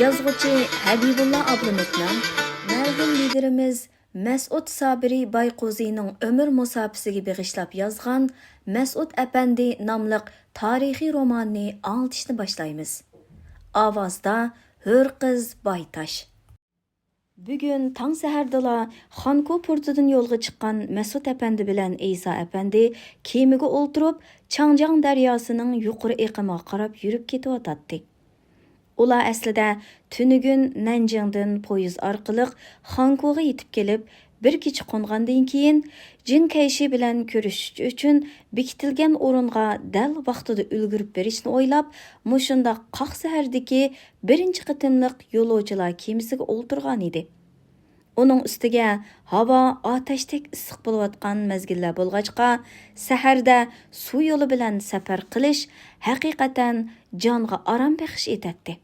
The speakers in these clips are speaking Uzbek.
Yazgıcı Habibullah Ablamet'nin mərhum liderimiz Məsud Sabiri Bayquzi'nin ömür musafisiga bag'ishlab yozgan Məsud Efendi nomliq tarixiy romanni anglitishni boshlaymiz. Ovozda Hur qiz Baytash. Bugun tong sahardala Xanko portidan yo'lga chiqqan Məsud Efendi bilan İsa Efendi kemiga o'ltirib Changjang daryosining yuqori eqimiga qarab yurib ketyotdi. Ular aslida tunigun Nanjingdan poyez orqali Xankoga yetib kelib, bir kecha qo'ngandan keyin Jin Kayshi bilan ko'rishish uchun bekitilgan o'ringa dal vaqtida ulgurib berishni o'ylab, mushunda qoq sahardagi birinchi qitimliq yo'lovchilar kemasiga o'ltirgan edi. Uning ustiga havo otashdek issiq bo'layotgan mezgillar bo'lg'achqa, saharda suv yo'li bilan safar qilish haqiqatan jonga orom baxsh etadi.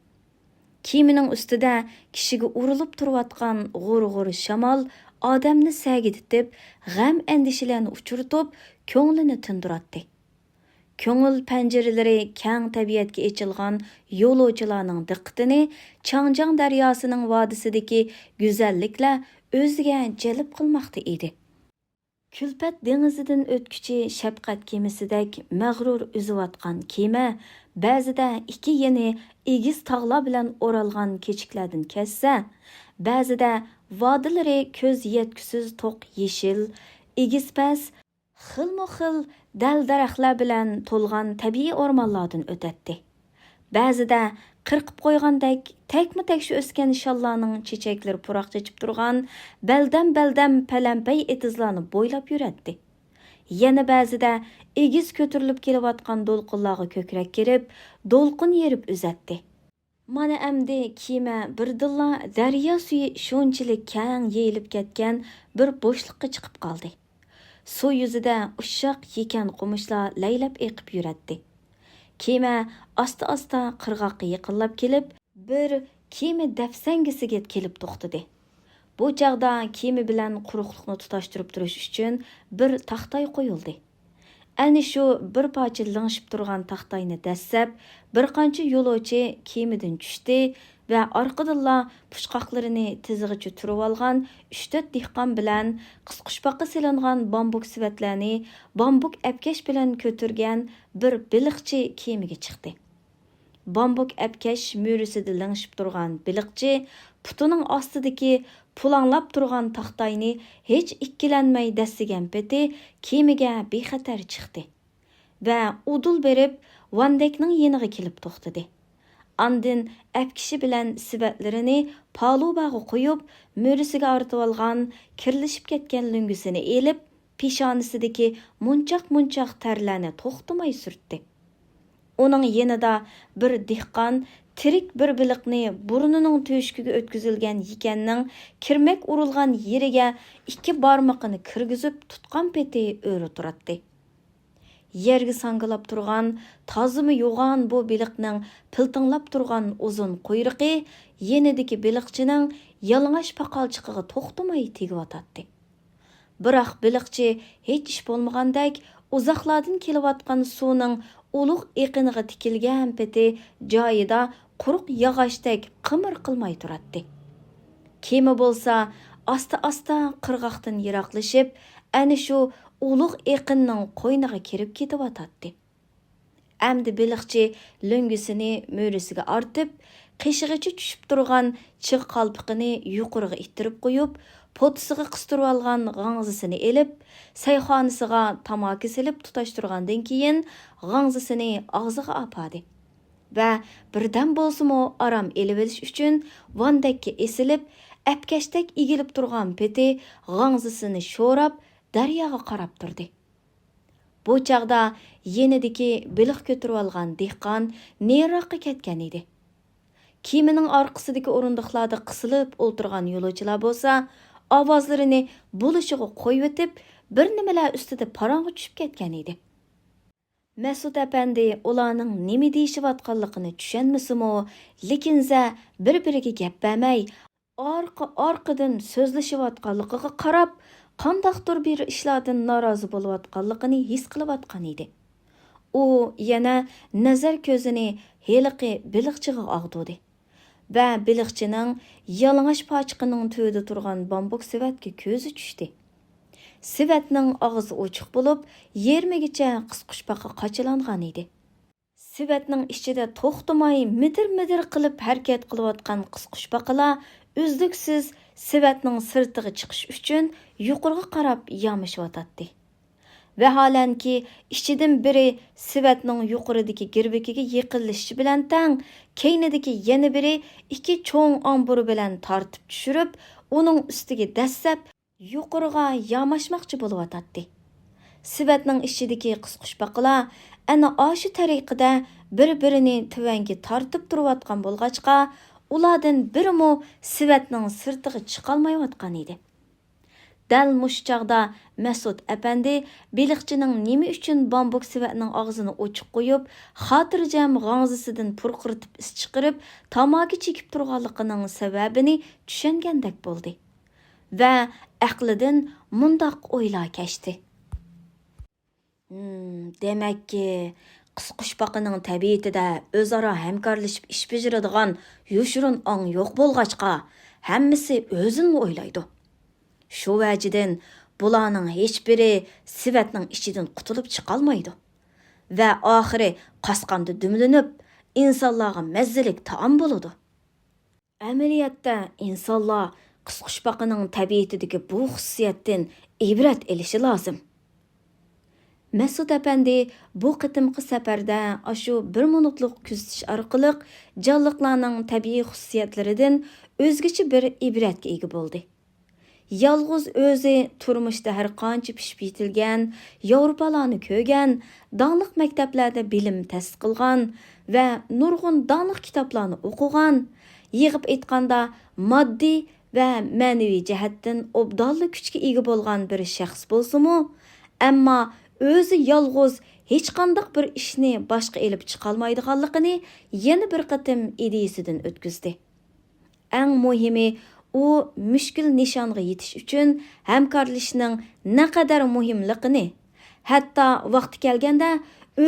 Kemining ustida kishiga urilib turayotgan g'ur-g'ur shamol odamni sagiditib, g'am andishalarni uchiritib, ko'nglini tindiratdi. Ko'ngil panjaralari keng tabiatga echilgan yo'lovchilarning diqqatini Changjang daryosining vodisidagi go'zalliklar o'ziga jalb qilmoqda edi. Kulpat dengizidan o'tkuchi shafqat kemisidek mag'rur uzayotgan kema ba'zida ikki yeni egiz tog'lar bilan o'ralgan kechiklardan kessa, ba'zida vodilari ko'z yetkusiz to'q yeshil, egizpas, xilma-xil dal-daraxtlar bilan to'lgan tabiiy o'rmonlardan o'tadi. Ba'zida qirqib qo'ygandek takma-takshi o'sgan shallarning chechaklari puroq chechib turgan baldam-baldam palampay etizlarni bo'ylab yuradi. Yana ba'zida egiz ko'tarilib kelayotgan do'lqinlarga ko'krak kirib, do'lqin yerib uzatdi. Mana endi kema birdilla daryo suvi shunchalik keng yeyilib ketgan bir bo'shliqqa chiqib qoldi. Suv yuzida ushoq yekan qumishlar laylab eqib yuradi. Kema asta-asta qirg'oqqa yaqinlab kelib, bir kema dafsangisiga kelib to'xtadi. Bu chaqda kema bilan quruqlikni tutashtirib turish uchun bir taxtay qo'yildi. Ani shu bir parcha lingshib turgan taxtayni dassab, bir qancha yo'lovchi kemadan tushdi va orqadilla pushqoqlarini tizig'icha turib olgan 3-4 dehqon bilan qisqushpoqqa silingan bambuk sivatlarni bambuk apkash bilan ko'tirgan bir biliqchi kemaga chiqdi. Bambuk apkash mo'risida lingshib turgan biliqchi putining ostidagi pulanglab turgan taxtayni hech ikkilanmay dassigan peti kemaga bexatar chiqdi va udul berib Vandekning yeniga kelib to'xtadi. Andin apkishi bilan sivatlarini palubaga qo'yib, mo'risiga ortib olgan kirlishib ketgan lungisini elib, peshonisidagi munchoq-munchoq tarlarni to'xtamay surtdi. Uning yanida bir dehqon tirik bir biliqni burnining to'shkiga o'tkazilgan yekanning kirmak urilgan yeriga 2 barmoqini kirgizib tutgan peti o'ri turadi. Yerga sangilab turgan, tozimi yo'g'on bu biliqning piltinglab turgan uzun quyruqi yenidagi biliqchining yalang'och paqalchiqiga to'xtamay tegayotdi. Biroq biliqchi hech ish bo'lmagandek uzoqlardan kelayotgan suvning ulug' eqiniga tikilgan peti joyida quruq yog'ochdek qimir qilmay turadi. Kema bo'lsa asta-asta qirg'oqdan yiroqlashib, ana shu ulug' eqinning qo'yniga kirib ketyotdi. Amdi biliqchi lungisini mo'risiga ortib, qishig'icha tushib turgan chiq qalpiqini yuqoriga ittirib qo'yib, potisiga qistirib olgan g'angzisini elib, sayxonasiga tamaki silib tutashtirgandan keyin g'angzisini og'ziga apadi. Va birdan bo'lsa-mu aram elib olish uchun Vandekka esilib, apkashdek egilib turgan peti g'angzisini sho'rab daryoga qarab turdi. Bu chaqda yenidagi biliq ko'tirib olgan dehqon neriroqqa ketgan edi. Kemining orqasidagi o'rindiqlarda qisilib o'ltirgan yo'lovchilar bo'lsa, ovozlarini bo'lishiga qo'yib o'tib, bir nimalar ustida parang'i tushib ketgan edi. Məsud Efendi ularning nima deyishayotganligini tushunmasimi, lekinza bir-biriga gap bermay, orqadan so'zlashayotganligiga qarab, qandaqdir bir ishlardan norozi bo'layotganligini his qilayotgan edi. U yana nazar ko'zini heliqi biliqchiga og'dudi. va biliqchining yalang'och pochiqining tövida turgan bambuk sivatga ko'zi tushdi. Sivatning og'zi ochiq bo'lib, yermigacha qisqushbaqa qachilangan edi. Sivatning ichida to'xtamay midir-midir qilib harakat qilayotgan qisqushbaqalar uzluksiz sivatning sirtiga chiqish uchun yuqoriga qarab yamashyotdi. Vaholanki ichidan biri sivatning yuqoridagi girbikiga yiqilishi bilan tang, keynidagi yana biri ikki cho'ng omburi bilan tortib tushirib, uning ustiga dassab yuqoriga yamashmoqchi bo'layotdi. Sivatning ichidagi qisqushbaqalar ana o'sha tariqada bir-birini tuvanga tortib turayotgan bo'lg'achqa, ulardan birimi sivatning sirtiga chiqolmayotgan edi. Dal mush chaqda Mas'ud apandi beliqchining nima uchun bambuk sivatning og'zini ochiq qo'yib, xotirjam g'angzisidan purqiritib is chiqarib, tamaki chekib turganligining sababini tushungandek bo'ldi. Va aqlidan mundoq o'ylar kechdi. Demakki, qisqushbaqaning tabiatida o'zaro hamkorlashib ish bajaradigan yoshirin ong yo'q bo'lg'achqa, hammasi o'zini o'ylaydi. Shu vajidan bularning hech biri sivatning ichidan qutulib chiqolmaydi va oxiri qasqanda dumlanib, insonlarga mazzilik taom bo'ladi. Amaliyotda insonlar qisqushbaqaning tabiatidagi bu xususiyatdan ibrat olishi lozim. Mas'ud apandi bu qitimqi safarda ashu 1 minutlik kuzatish orqali jonliqlarning tabiiy xususiyatlaridan o'zgacha bir ibratga ega bo'ldi. Yalğız o'zi turmuşda har qancha pishib yetilgan, Yevropalarni ko'rgan, dаңlıq maktablarda bilim tahsil qilgan va nurg'un dаңlıq kitoblarni o'qigan, yig'ib aytganda moddiy va ma'naviy jihatdan obdonli kuchga ega bo'lgan bir shaxs bo'lsa-mu, ammo o'zi yalğız hech qanday bir ishni boshqa elib chiqolmaydiganligini yana bir qatim ideyasidan o'tkazdi. Eng muhimi u mushkul nishonga yetish uchun hamkorlashishning naqadar muhimligini, hatto vaqti kelganda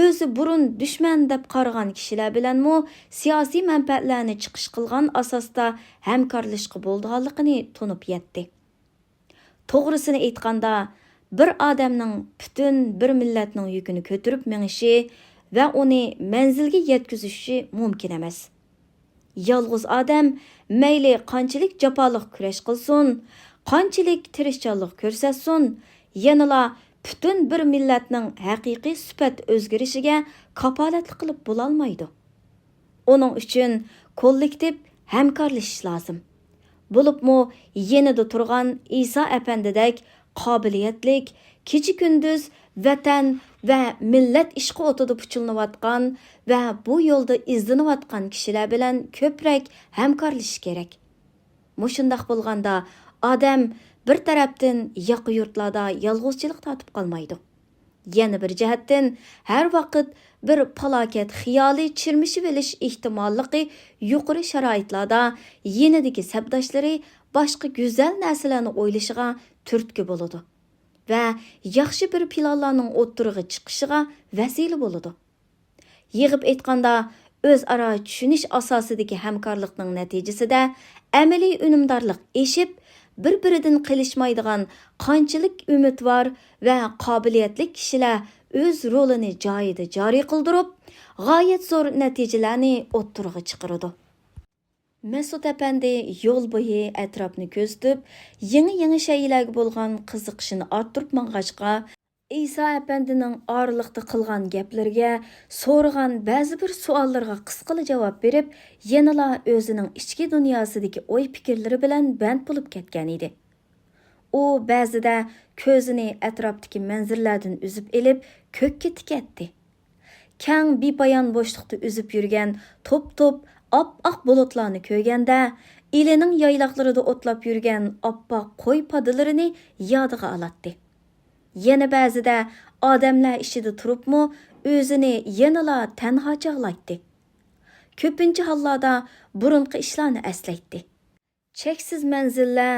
o'zi burun dushman deb qaragan kishilar bilanmi siyosiy manfaatlarni chiqish qilgan asosda hamkorlashishga bo'lganligini tunib yetdi. To'g'risini aytganda, bir odamning butun bir millatning yukini ko'tarib menishi va uni manzilga yetkazishi mumkin emas. Yalğız odam mayli qanchalik jafoliq kurash qilsin, qanchalik tirishchanlik ko'rsatsin, yanala butun bir millatning haqiqiy sifat o'zgarishiga kapolatlik qilib bo'lolmaydi. Uning uchun kollektiv hamkorlashish lozim. Bo'libmi yenida turgan Isa apandidek qobiliyatlik, kecha kunduz vatan va millat ishqi o'tida puchilnayotgan va bu yo'lda izlanayotgan kishilar bilan ko'proq hamkorlashish kerak. Mushundaq bo'lganda odam bir tarafdan yaqi yurtlarda yolg'izchilik tatib qolmaydi. Yana bir jihatdan har vaqt bir falokat xiyoli chirmishib olish ehtimolligi yuqori sharoitlarda yenidagi sabdoshlari boshqa go'zal narsalarni o'ylashiga turtki bo'ladi va yaxshi bir planlarning o'ttiriga chiqishiga vasila bo'ladi. Yig'ib aytganda, o'zaro tushunish asosidagi hamkorlikning natijasida amaliy unumdorlik eshib, bir-biridan qilishmaydigan qanchalik umidvor va qobiliyatli kishilar o'z rolini joyida joriy qildirib, g'oyat zo'r natijalarni o'ttiriga chiqaradi. Mas'ud apandi yo'l bo'yi atrofni ko'zitib, yangi shaylarga bo'lgan qiziqishini orttirib mang'achqa, Isa apandining orliqda qilgan gaplariga, so'ragan ba'zi bir savollarga qisqacha javob berib, yanala o'zining ichki dunyosidagi o'y-fikrlari bilan band bo'lib ketgan edi. U ba'zida ko'zini atrofdagi manzillardan uzib elib, ko'kka tikatdi. Kang bepoyon bo'shliqda uzib yurgan top-top oppoq bulutlarni ko'rganda, ilining yayloqlarida o'tlab yurgan oppoq qo'y podalarini yodiga oladi. Yana ba'zida odamlar ishida turibmi, o'zini yanala tanho chog'laydi. Ko'pincha hollarda burunqi ishlarni eslaydi. Cheksiz manzillar,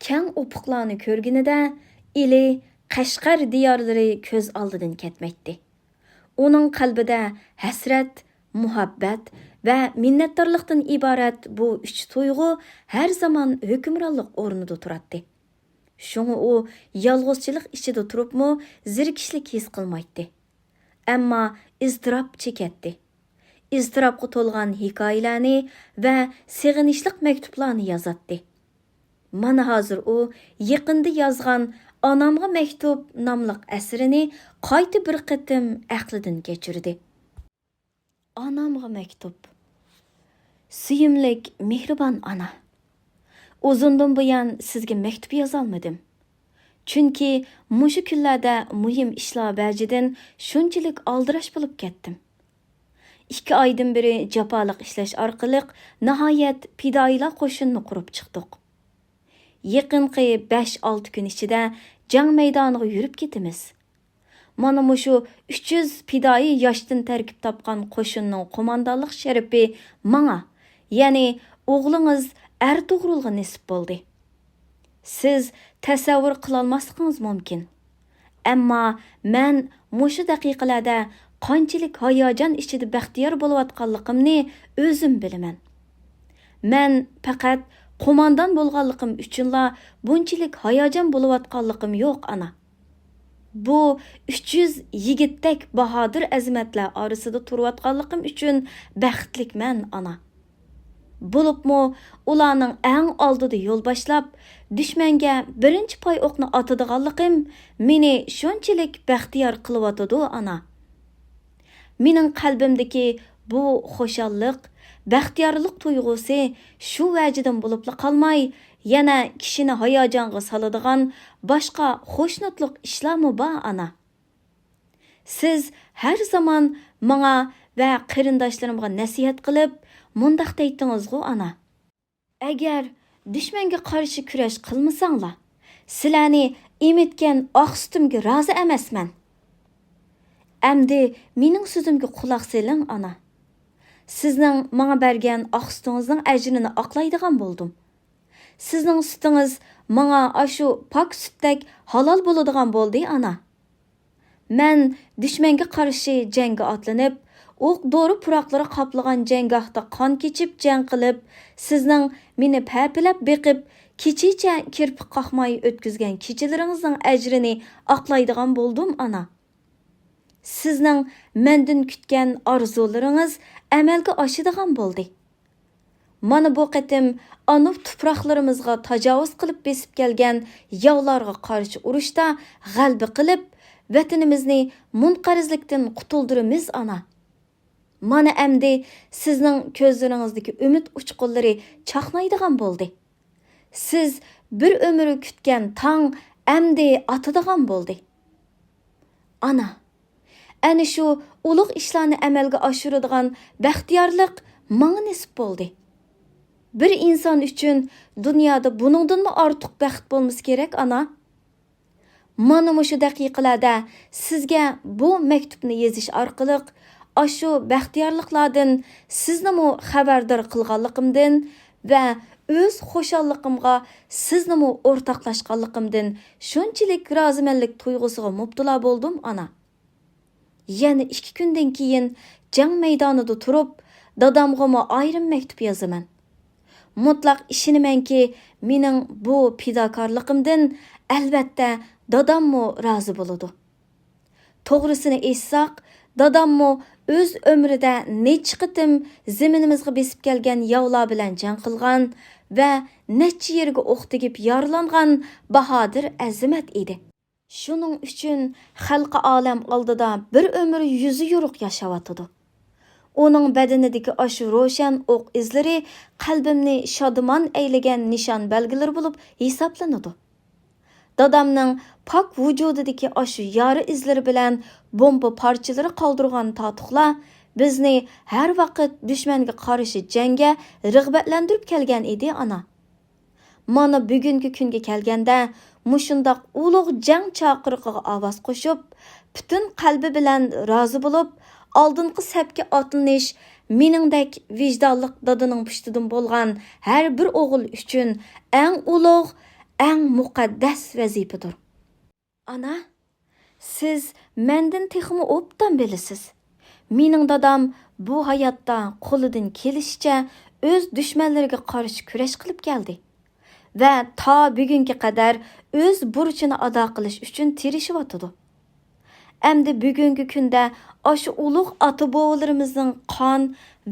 kang ufuqlarni ko'rganida ili Qashqar diyorlari ko'z oldidan ketmaydi. Uning qalbida hasrat, muhabbat, va minnatdorlikdan iborat bu uch tuyg'u har zamon hukmronlik o'rnida turadi. Shunga u yolg'izchilik ichida turibmi zirkishlik his qilmaydi. Ammo iztirob chekatdi. İztirobga to'lgan hikoyalarni va sig'inishlik maktublarni yozatdi. Mana hozir u yaqinda yozgan Onamga maktub nomli asrini qayta bir qitim aqlidan kechirdi. Onamga maktub. Suyimlik, mehribon ona. Uzundan buyon sizga maktub yozolmadim. Chunki mushu kunlarda muhim ishlar bajidan shunchalik aldirash bo'lib ketdim. 2 oydan beri jafoliq ishlash orqali nihoyat fidoyilar qo'shinini qurib chiqdik. Yaqinqi 5-6 kun ichida jang maydoniga yurib ketamiz. Mana mushu 300 fidoyi yoshdan tarkib topgan qo'shinning qo'mondonlik sharafi menga, ya'ni o'g'lingiz Ertuğrulga nasib bo'ldi. Siz tasavvur qila olmasligingiz mumkin. Ammo men mushu daqiqalarda qanchalik hayajon ichida baxtiyor bo'layotganligimni o'zim bilaman. Men faqat qo'mondon bo'lganligim uchunla bunchalik hayajon bo'layotganligim yo'q ana. Bu 300 yigitdek bahodir azimatlar orasida turayotganligim uchun baxtlikman ana. Bo'libmi ularning eng oldida yo'l boshlab dushmanga birinchi poy o'qni otadiganligim meni shunchalik baxtiyor qilyotdi ana. Mening qalbimdagi bu xushallik, baxtiyorlik tuyg'usi shu vajidan bo'libla qolmay, yana kishini hayajonga soladigan boshqa xo'shnutlik ishlarmi bor ana. Siz har zaman menga va qarindoshlarimga nasihat qilib, mundaq deytingizgu ana. Agar dushmanga qarshi kurash qilmasanglar, sizlarni emitgan oq sutimga rozi emasman. Әмді менің сөзімге құлақ селің, ана. Сіздің маңа берген ақ sütіңіздің әжіріні ақлайдыған болдым. Сіздің sütіңіз маңа ашу пак süttәк halal болудыған болды, ана. Мен düşmenge қаршы жәңге атланып, оқ doğru puraqları қаплыған жәңгақта қан кечіп жәң қылып, сіздің мені пәпіліп беқіп, кечече kirpik қақмай өткізген кечелеріңіздің әжіріні ақлайдыған болдым, ана. Sizning menden kütken arzularınız əməlgə aşıdığan boldu. Mana bu qatim anıb tuproqlarımızga tajavuz qilib besib kelgan yavlarga qarşı urushda g'alba qilib, vatanimizni munqarizlikdan qutuldurimiz ana. Mana əmdi sizning ko'zlaringizdagi umid uchqunlari chaqnaydigan boldi. Siz bir ömür kütken tang əmdi atadigan boldi. Ana. Әні şu ulug' ishlarni amalga oshiradigan baxtiyorlik menga nasib bo'ldi. Bir inson uchun dunyoda buningdan ortiq baxt bo'lmasa kerak, ana. Mana shu daqiqalarda sizga bu maktubni yozish orqali ashu baxtiyorliklardan sizni xabardor qilganligimdan va o'z xushalligimga sizni o'rtoqlashganligimdan shunchalik rozimanlik tuyg'usiga mubtalo bo'ldim, ana. Yana 2 kundan keyin jang maydonida turib, dadamga ayrim maktub yozaman. Mutlaq ishonimanki, mening bu fidokorligimdan albatta dadammo rozi bo'ladi. To'g'risini aytsak, dadammo o'z umrida necha qitim zaminimizga besib kelgan yovlar bilan jang qilgan va necha yerga o'q tegib yaralangan bahodir azimat edi. Şunun üçün xalqi olam oldida bir ömür yüzü yoruq yaşavatıdı. Onun bədenidəki aşı roşan oq izləri qalbimni şadıman eyləgən nişan belgileri bulup hesaplanıdı. Dadamның pak vücudidəki aşı yarı izləri bilen bomba parçaları qaldırğan tatuqla bizni hər vaqt düşmənge qarşı cəngə rıqbətlendirib kelgan idi, ana. Mana bugünkü kunga kelganda mushundaq ulug' jang chaqiriqiga ovoz qo'shib, butun qalbi bilan rozi bo'lib, oldingi sapga otlanish meningdek vijdonliq dadaning pushtidan bo'lgan har bir o'g'il uchun eng ulug', eng muqaddas vazifadir. Ana, siz mendan texmi obdan bilasiz. Mening dadam bu hayotda qo'lidan kelishicha o'z dushmanlariga qarshi kurash qilib keldi va ta bugunga qadar o'z burchini ado qilish uchun tirishyotidi. Endi bugungi kunda aşı ulug' ota-bobolarimizning qon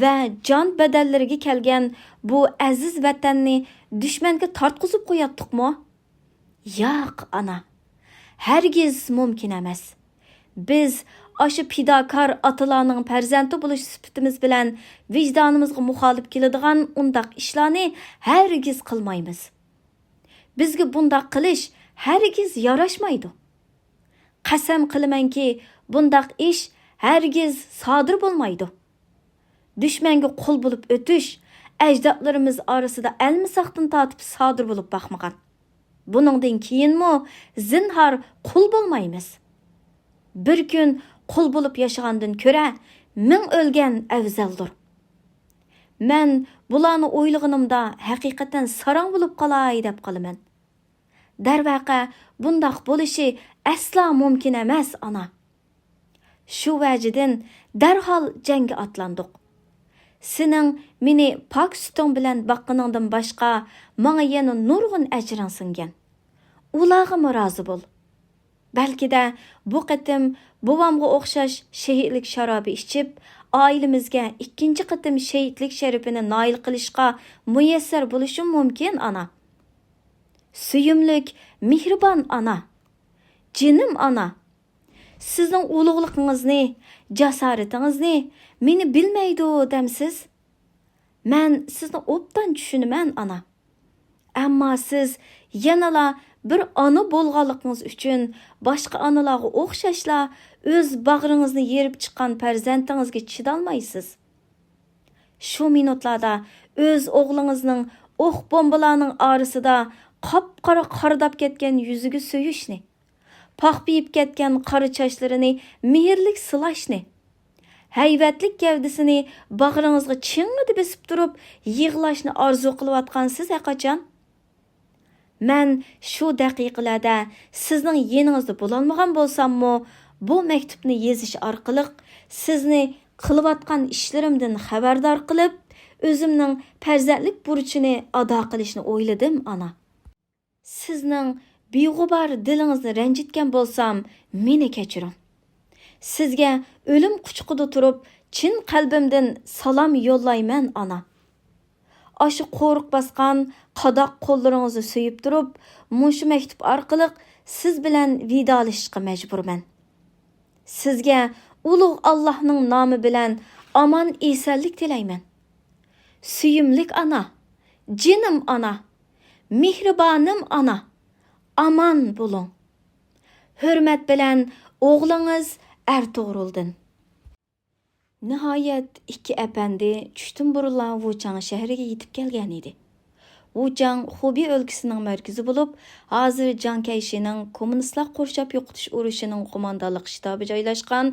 va jon badallariga kelgan bu aziz vatanni dushmanga tortqizib qo'yatdiqmi? Yo'q, ana. Hargiz mumkin emas. Biz aşı pidakor atalarning farzandi bo'lish sifatimiz bilan vijdonimizga muxolif keladigan undaq ishlarni hargiz qilmaymiz. Bizga bundaq qilish hargiz yarashmaydi. Qasam qilamanki, bundaq ish hargiz sodir bo'lmaydi. Dushmanga qul bo'lib o'tish ajdodlarimiz orasida almisaqdan tortib sodir bo'lib baxmagan. Buningdan keyinmi zinhor qul bo'lmaymiz. Bir kun qul bo'lib yashagandan ko'ra ming o'lgan afzaldir. Men bularni o'ylaganimda haqiqatan sarang bo'lib qolay deb qolaman. Darvaqa bundaq bo'lishi asla mumkin emas, ana. Shu vajidan darhol jangga atlandik. Sening meni pok suting bilan baqqaningdan boshqa menga yana nurg'un ajring singan. Ularga rozi bo'l. Balkida bu qatim buvamga o'xshash shahidlik sharobi ichib, oilamizga ikkinchi qatim shahidlik sharafini nail qilishga muyassar bo'lishim mumkin, ana. Suyumlik, mehribon ana. Jinim ana. Sizning ulug'ligingizni, jasoratingizni meni bilmaydi demsiz. Men sizni obdan tushunaman, ana. Ammo siz yanala bir ana bo'lganligingiz uchun boshqa analarga o'xshashla o'z bag'ringizni yerib chiqqan farzandingizga chidolmaysiz. Shu minutlarda o'z o'g'lingizning o'q bombalarning orasida qop-qora qardab ketgan yuziga so'yishni, paqpiyib ketgan qora sochlarini mehrlik silashni, hayvatlik gavdasini bag'ringizga ching'idi besib turib yig'lashni orzu qilayotgansiz qachon? Men shu daqiqalarda sizning yeningizda bo'lolmagan bo'lsam-mu, bu maktubni yozish orqali sizni qilayotgan ishlarimdan xabardor qilib, o'zimning farzandlik burchini ado qilishni o'yladim, ana. Sizning beg'ubar dilingizni ranjitgan bo'lsam, meni kechiring. Sizga o'lim quchqida turib, chin qalbimdan salom yo'llayman, ana. Aşı qo'riq basqan qadoq qo'llaringizni so'yib turib, mushu maktub orqali siz bilan vidolashishga majburman. Sizga ulug' Allohning nomi bilan omon esanlik tilayman. Suyimlik ana, jinim ana, mehribonim ana, aman bo'ling. Hurmat bilan o'g'lingiz Ertuğrul'dan. Nihayet ikki apandi tushdan burunlan Wuchang shahriga yetib kelgan edi. Wuchang Xubey o'lkasining markazi bo'lib, hozir Jiang Kaishining kommunistlar qurshab yo'qotish urushining qo'mondonlik shtabi joylashgan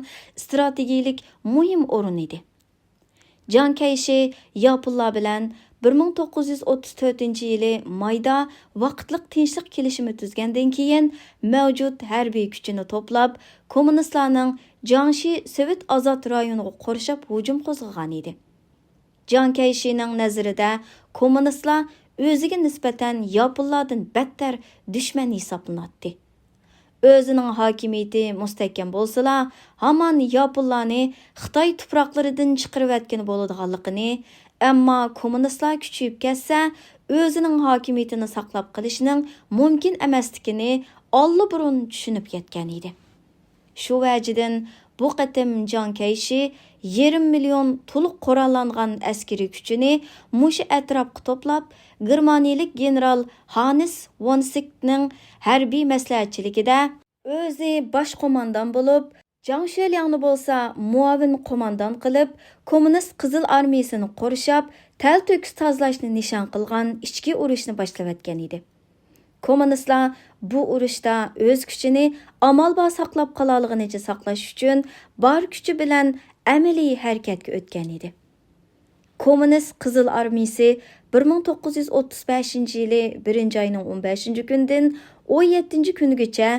strategik muhim o'rin edi. Jiang Kaishi Yaponlar bilan 1934-yili mayda vaqtliq tinchlik kelishimi tuzgandan keyin mavjud harbiy kuchini to'plab, kommunistlarning Jiangxi Sovet ozod rayoniga qurshab hujum qo'zg'agan edi. Jiang Kaishining nazarida kommunistlar o'ziga nisbatan Yaponlardan battar dushman hisoblanadi. O'zining hokimiyati mustahkam bo'lsa-la, hamon Yaponlarni Xitoy tuproqlaridan chiqarib o'tgan bo'ladiganligini, ammo kommunistlar kuchayib ketsa, o'zining hokimiyatini saqlab qolishining mumkin emasligini allburun tushunib yetgan edi. Shu vajidan bu qatim Jiang Kaishi 1,5 million to'liq qurollangan askariy kuchini mushu atrofga to'plab, Germaniyalik general Hannes von Sickning harbiy maslahatchiligida o'zi bosh qo'mondon bo'lib, Jiang Shuliangni bo'lsa muavin qo'mondon qilib, kommunist qizil armiyasini qurshab, tal-to'kis tozalashni nishon qilgan ichki urushni boshlab o'tgan edi. Kommunistlar bu urushda o'z kuchini amalba saqlab qolaligini saqlash uchun bor kuchi bilan amaliy harakatga o'tgan edi. Kommunist qizil armiyasi 1935-yili 1-oyning 15-kundan 17-kunigacha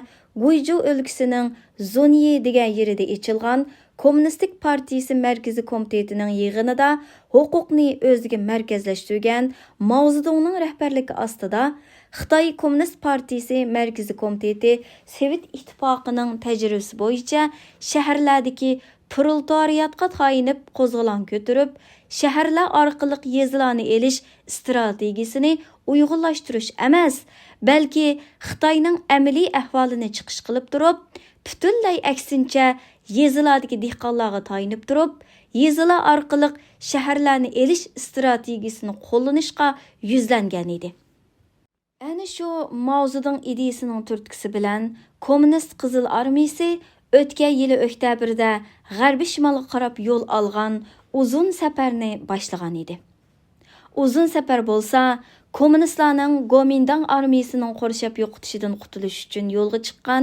Guizhou o'lkasining Zoniye degan yerida echilgan Kommunistik Partiyasi Mərkəzi Komitetining yig'inida huquqni o'ziga markazlashtirgan Mao Zedongning rahbarligi ostida Xitoy Kommunist Partiyasi Mərkəzi Komiteti Sovet ittifoqining tajribasi bo'yicha shaharlardagi proletariatga tayinib qo'zg'olon ko'tarib, shaharlar orqali yezilarni elish strategiyasini uyg'unlashtirish emas, balki Xitoyning amaliy ahvolini chiqish qilib turib, butunlay aksincha yezilardagi dehqonlarga tayinib turib, yezilar orqali shaharlarni elish strategiyasini qo'llanishga yuzlangan edi. Ana shu Mao Zedong ideyasining turtkisi bilan Kommunist Qizil Armiyasi o'tgan yili oktyabrda g'arbiy shimolga qarab yo'l olgan uzun safarni boshlagan edi. Uzun safar bo'lsa, kommunistlarning Gomindang armiyasining qurshab yo'qitishidan qutulish uchun yo'lga chiqqan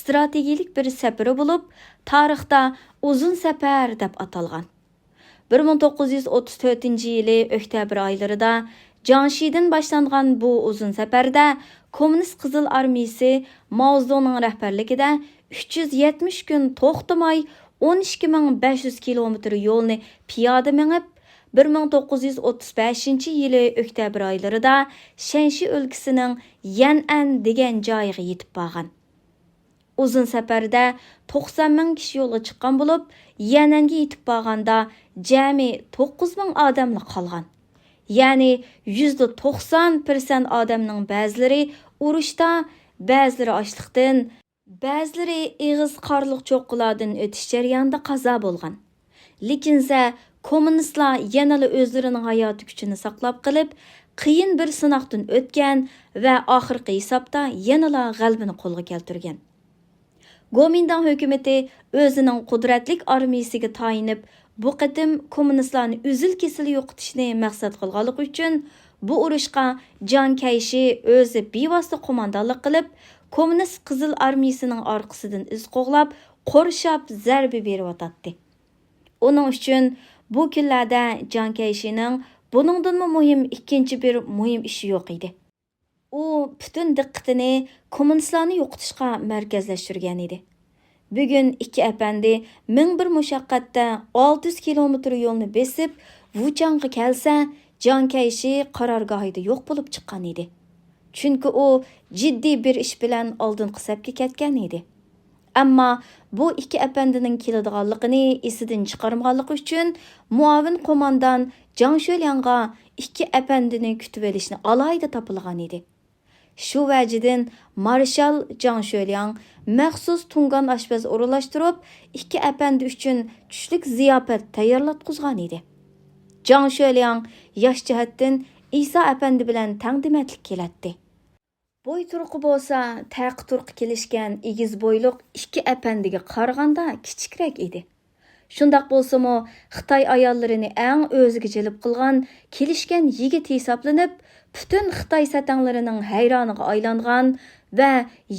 strategik bir safari bo'lib, tarixda uzun safar deb atalgan. 1934-yili oktyabr oylarida Jiangxidan boshlangan bu uzun safarda Kommunist Qizil Armiyasi Mao Zedongning rahbarligida 370 kun to'xtamay 12500 kilometr yo'lni piyoda minib, 1935-yili oktyabr oylarida Shanxi o'lkasining Yan'an degan joyiga yetib borgan. Uzun safarda 90 ming kishi yo'lga chiqqan bo'lib, Yan'anga yetib borganda jami 9000 odamli qolgan. Ya'ni %90% odamning ba'zilari urushda, ba'zilari ochliqdan, ba'zilari ig'iz qorliq cho'qqilardan o'tish jarayonida qazo bo'lgan. Lekinsa kommunistlar yanada o'zlarining hayoti kuchini saqlab qilib, qiyin bir sinoqdan o'tgan va oxirgi hisobda yanada g'alabani qo'lga keltirgan. Gomindang hukumati o'zining qudratlik armiyasiga tayinib, bu qatim kommunistlarni uzil-kesil yo'qotishni maqsad qilganligi uchun bu urushga Jiang Kaishi o'zi bevosita qo'mondonlik qilib, Kommunist Qizil Armiyasining orqasidan iz qo'g'lab, qorshab zarba berib o'tadi. Uning uchun bu kunlarda Jiang Kaishining buningdan muhim ikkinchi bir muhim ishi yo'q edi. U butun diqqatini kommunistlarni yo'qotishga markazlashtirgan edi. Bugun ikki apandi 1001 mushaqqatda 600 kilometr yo'lni besib, Wuchangga kelsa, Jiang Kaishi qarorgohida yo'q bo'lib chiqqan edi. Chunki u jiddiy bir ish bilan oldingi safga ketgan edi. Ammo bu ikki apandining keladiganligini esidan chiqarmaganligi uchun muavin qo'mondan Jiang Shuliangga ikki apandini kutib olishni alayda topilgan edi. Shu vajidan marshal Jiang Shuliang maxsus tungan oshpaz o'rinlashtirib, ikki apandi uchun tushlik ziyofat tayyorlatqizgan edi. Jiang Shuliang yosh jihatdan Isa apandi bilan taqdimatlik keladi. Boy turqi bo'lsa, taqi turqi kelishgan egiz bo'yliq ikki apandiga qaraganda kichikroq edi. Shundaq bo'lsa-mu, Xitoy ayollarini eng o'ziga jalb qilgan kelishgan yigit hisoblanib, butun Xitoy satanglarining hayroniga aylangan va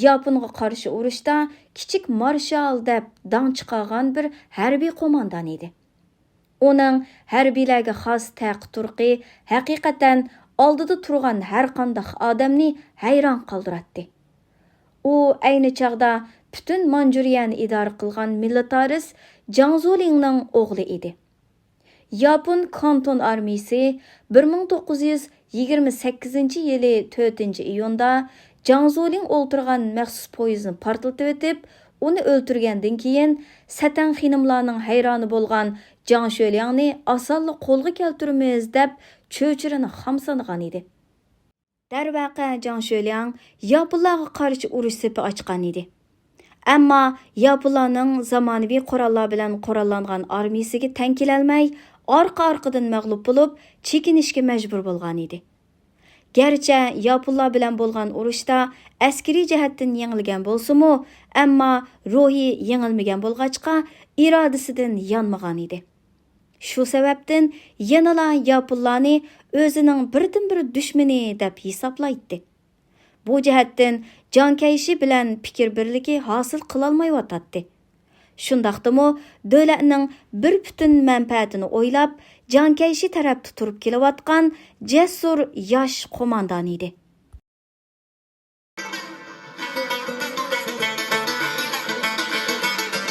Yaponga qarshi urushda kichik marshal deb dong chiqargan bir harbiy qo'mondon edi. Uning harbiylarga xos taqi turqi haqiqatan oldida turgan har qanday odamni hayron qoldiradi. U ayni chaqda butun Manjuriyani idora qilgan militarist Jiang Zolingning o'g'li edi. Yapon Kanton armiyasi 1928-yili 4-iyunda Jiang Zoling o'ltirgan maxsus poyezdni portlatib etib, uni o'ltirgandan keyin Satan xinimlarning hayroni bo'lgan Jiang Shuliangni osonlik qo'lga keltiramiz deb cho'chirini xamsanagan edi. Darvaqa Jiang Shuliang Yaponlarga qarshi urush sepi ochgan edi. Ammo Yaponlarning zamonaviy qurollar bilan qurollangan armiyasiga teng kelolmay, orqa-orqadan mag'lub bo'lib, chekinishga majbur bo'lgan edi. Gerçi Yaponlar bilan bo'lgan urushda askariy jihatdan yengilgan bo'lsa-mu, ammo ruhi yengilmagan bo'lg'achqa irodasidan yonmagan edi. Shu sababdan yanala Yaponlarni o'zining birdan-bir dushmani deb hisoblaydi. Bu jihatdan Jiang Kaishi bilan fikr birligi hosil qilolmayotdi. Shundaqdimi, davlatning bir butun manfaatini o'ylab, Jiang Kaishi tarafda turib kelayotgan jasur yosh qo'mondon edi.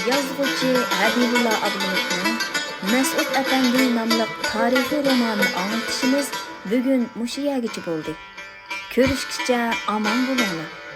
Yazğıcı Habibulla Ablamovning Mas'ud Efendi nomli tarixiy romanini anglitishimiz bugun mushu yergacha bo'ldi. Ko'rishguncha omon bo'linglar.